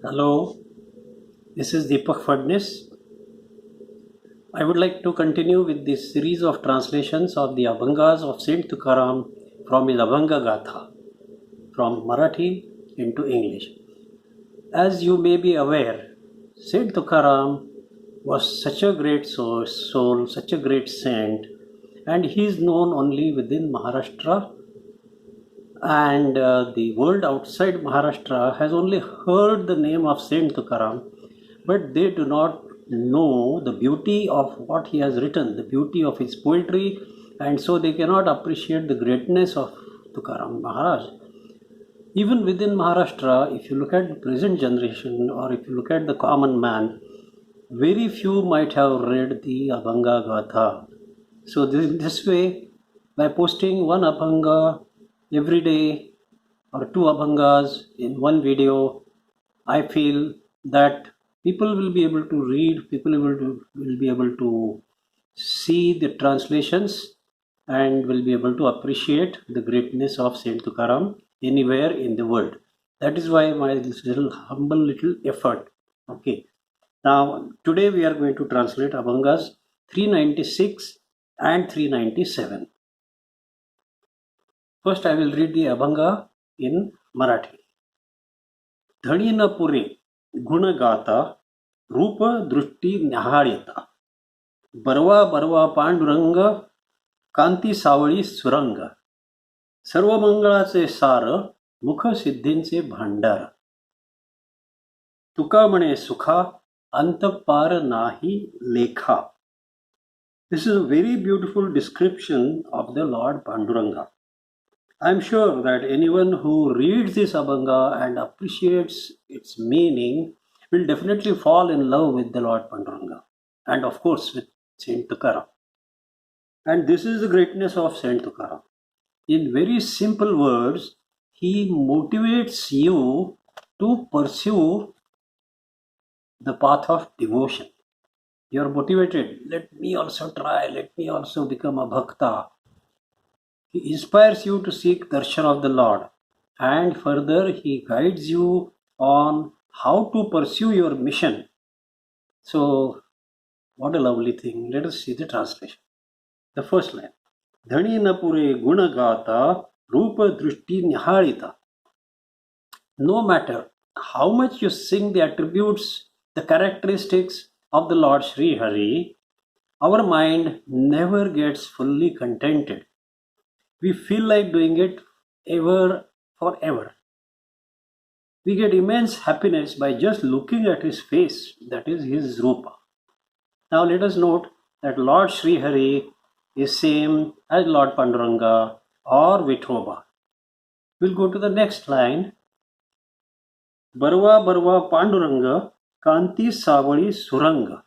Hello, this is Deepak Fadnis. I would like to continue with this series of translations of the Abhangas of Saint Tukaram from his Abhanga Gatha from Marathi into English. As you may be aware, Saint Tukaram was such a great soul, such a great saint, and he is known only within Maharashtra, and the world outside Maharashtra has only heard the name of Saint Tukaram, but they do not know the beauty of what he has written, the beauty of his poetry, and so they cannot appreciate the greatness of Tukaram Maharaj. Even within Maharashtra, if you look at the present generation or if you look at the common man, very few might have read the Abhanga Gatha. So this way, by posting one Abhanga every day or two Abhangas in one video, I feel that people will be able to read, will be able to see the translations and will be able to appreciate the greatness of Saint Tukaram anywhere in the world. That is why my little humble little effort. Okay. Now today we are going to translate Abhangas 396 and 397. First I will read the Abhanga in Marathi. धणी न पुरे गुण गाता रूप दृष्टी न्याहाळीता बरवा बरवा पांडुरंग कांती सावळी सुरंग सर्व मंगळाचे सार मुख सिद्धींचे भांडार तुका म्हणे सुखा अंत पार नाही लेखा. This is a very beautiful description of the Lord Panduranga. I am sure that anyone who reads this Abhanga and appreciates its meaning will definitely fall in love with the Lord Panduranga and of course with Saint Tukaram. And this is the greatness of Saint Tukaram. In very simple words, he motivates you to pursue the path of devotion. You are motivated. Let me also try. Let me also become a bhakta. He inspires you to seek darshan of the Lord, and further he guides you on how to pursue your mission. So, what a lovely thing. Let us see the translation. The first line. Dhani napure gunagata rupa drishti niharita. No matter how much you sing the attributes, the characteristics of the Lord Sri Hari, our mind never gets fully contented. We feel like doing it ever forever. We get immense happiness by just looking at his face, that is his rupa. Now let us note that Lord Sri Hari is same as Lord Panduranga or Vithoba. We'll go to the next line. Barwa Barwa Panduranga Kanti Savali Suranga.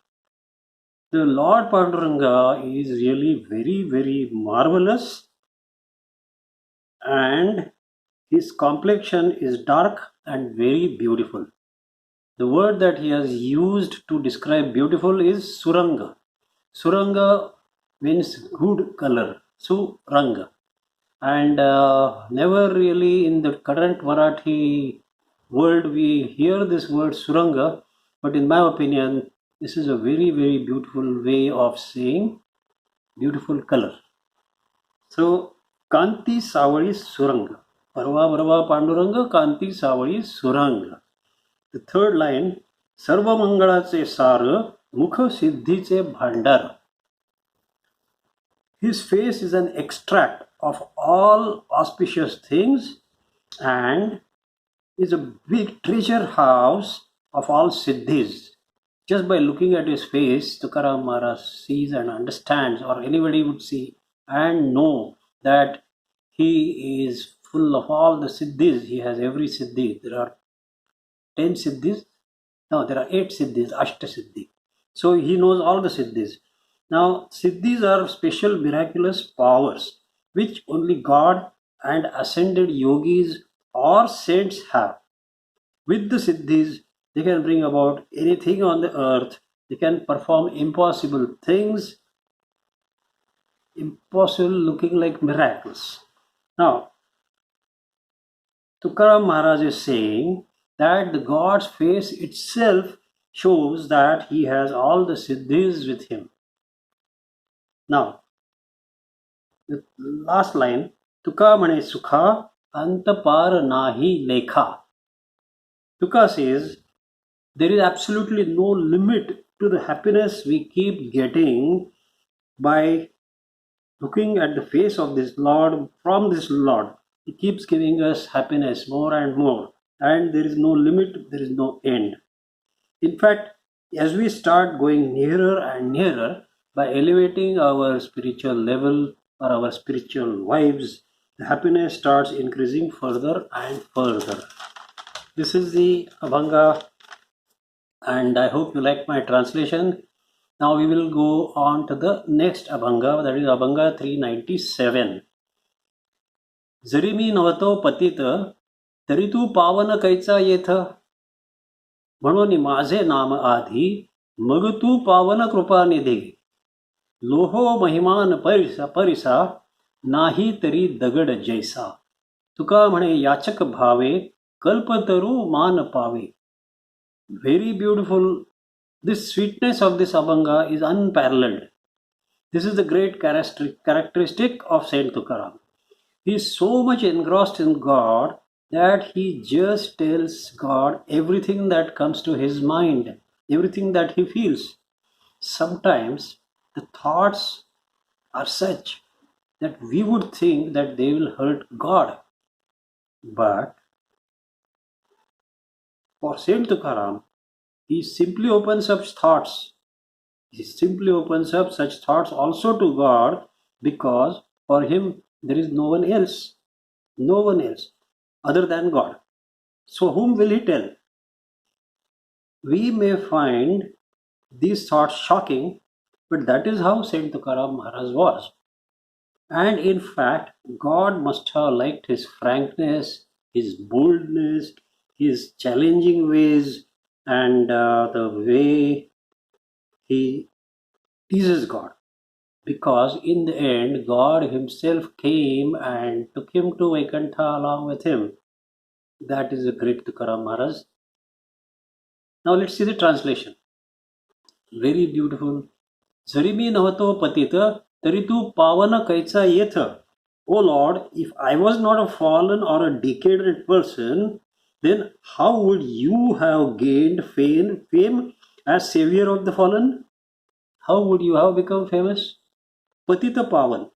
The Lord Panduranga is really very, very marvelous, and his complexion is dark and very beautiful. The word that he has used to describe beautiful is Suranga. Suranga means good color, Suranga. And never really in the current Marathi world we hear this word Suranga, but in my opinion, this is a very, very beautiful way of saying beautiful color. So, Kanti Savali Suranga. Parva Parva Panduranga Kanti Savali Suranga. The third line, Sarva Mangalache Sar Mukha Siddhiche Bhandar. His face is an extract of all auspicious things and is a big treasure house of all siddhis. Just by looking at his face, Tukaram Maharaj sees and understands, or anybody would see and know that he is full of all the siddhis. He has every siddhi. There are 10 siddhis. No, there are 8 siddhis, Ashta Siddhi. So he knows all the siddhis. Now, siddhis are special miraculous powers which only God and ascended yogis or saints have. With the siddhis, they can bring about anything on the earth. They can perform impossible things, impossible looking like miracles. Now, Tukaram Maharaj is saying that the God's face itself shows that he has all the siddhis with him. Now, the last line, Tuka mane sukha antapar nahi lekha. Tuka says, there is absolutely no limit to the happiness we keep getting by looking at the face of this Lord, from this Lord. He keeps giving us happiness more and more, and there is no limit, there is no end. In fact, as we start going nearer and nearer by elevating our spiritual level or our spiritual vibes, the happiness starts increasing further and further. This is the Abhanga, and I hope you like my translation. Now we will go on to the next Abhanga, that is Abhanga 397. जरी मी नवतो पतित तरी तू पावन कैचा येथ, म्हणून माझे नाम आधी मग तू पावन कृपानिधी. लोहो महिमान परिसा नाही तरी दगड जैसा. तुका म्हणे याचक भावे कल्पतरू मान पावे. Very beautiful. This sweetness of this Abhanga is unparalleled. This is the great characteristic of Saint Tukaram. He is so much engrossed in God that he just tells God everything that comes to his mind, everything that he feels. Sometimes the thoughts are such that we would think that they will hurt God. But for Saint Tukaram, he simply opens up thoughts. He simply opens up such thoughts also to God, because for him there is no one else other than God. So whom will he tell? We may find these thoughts shocking, but that is how Saint Tukaram Maharaj was. And in fact, God must have liked his frankness, his boldness, his challenging ways, and the way he teases God. Because in the end, God himself came and took him to Vaikuntha along with him. That is the great Tukaram Maharaj. Now let's see the translation. Very beautiful. जरी मी नव्हतो पतित तरी तू पावन कैचा येथ. O Lord, if I was not a fallen or a decadent person, then how would you have gained fame as savior of the fallen? How would you have become famous? Patita Pavan.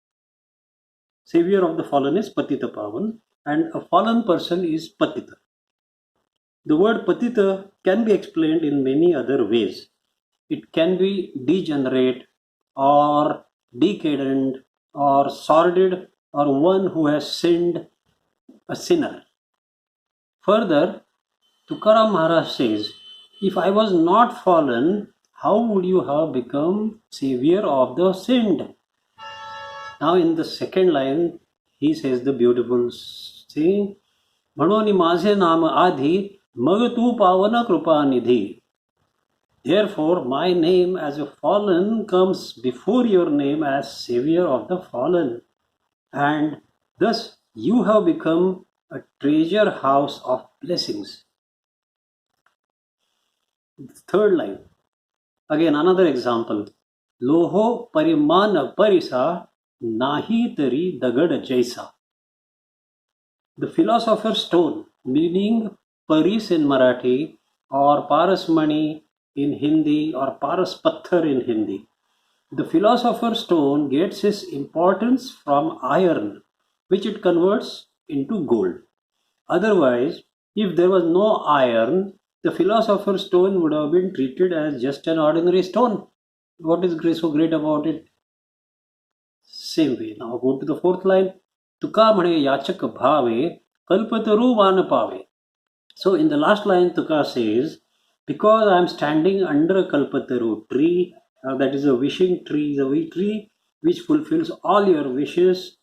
Savior of the fallen is Patita Pavan, and a fallen person is Patita. The word Patita can be explained in many other ways. It can be degenerate or decadent or sordid or one who has sinned, a sinner. Further, Tukaram Maharaj says, if I was not fallen, how would you have become savior of the sinned? Now in the second line, he says the beautiful thing, म्हणून माझे नाम आधी मग तू पावन कृपानिधी. Therefore, my name as a fallen comes before your name as savior of the fallen. And thus you have become a treasure house of blessings. Third line. Again, another example. Loho pariman parisa nahi tari dagad jaisa. The philosopher's stone, meaning paris in Marathi or parasmani in Hindi or paras patthar in Hindi. The philosopher's stone gets its importance from iron, which it converts into gold. Otherwise, if there was no iron, the philosopher's stone would have been treated as just an ordinary stone. What is so great about it? Same way. Now go to the fourth line. Tuka mane yachak bhave kalpataru van pave. So in the last line, Tuka says, because I am standing under a kalpataru tree, that is a wishing tree, the tree which fulfills all your wishes.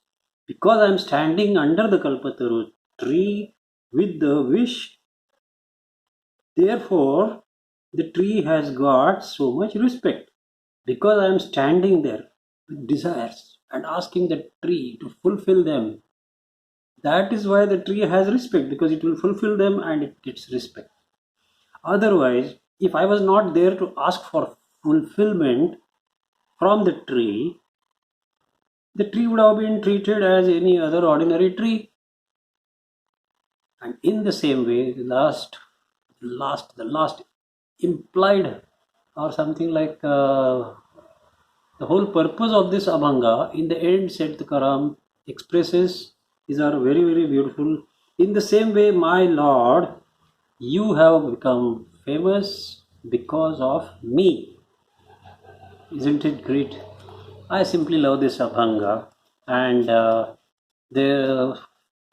Because I am standing under the kalpataru tree with the wish, therefore the tree has got so much respect. Because I am standing there with desires and asking the tree to fulfill them, That is why the tree has respect, because it will fulfill them and it gets respect. Otherwise, if I was not there to ask for fulfillment from the tree would have been treated as any other ordinary tree. And in the same way, the last implied, or something like, the whole purpose of this Abhanga, in the end, said the Karam, expresses, these are very, very beautiful. In the same way, my Lord, you have become famous because of me. Isn't it great? I simply love this Abhanga. And the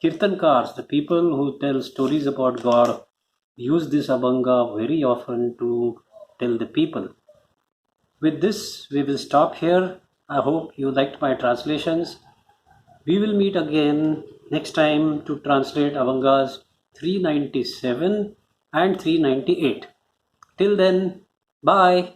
Kirtankars, the people who tell stories about God, use this Abhanga very often to tell the people. With this, we will stop here. I hope you liked my translations. We will meet again next time to translate Abhangas 397 and 398. Till then, bye.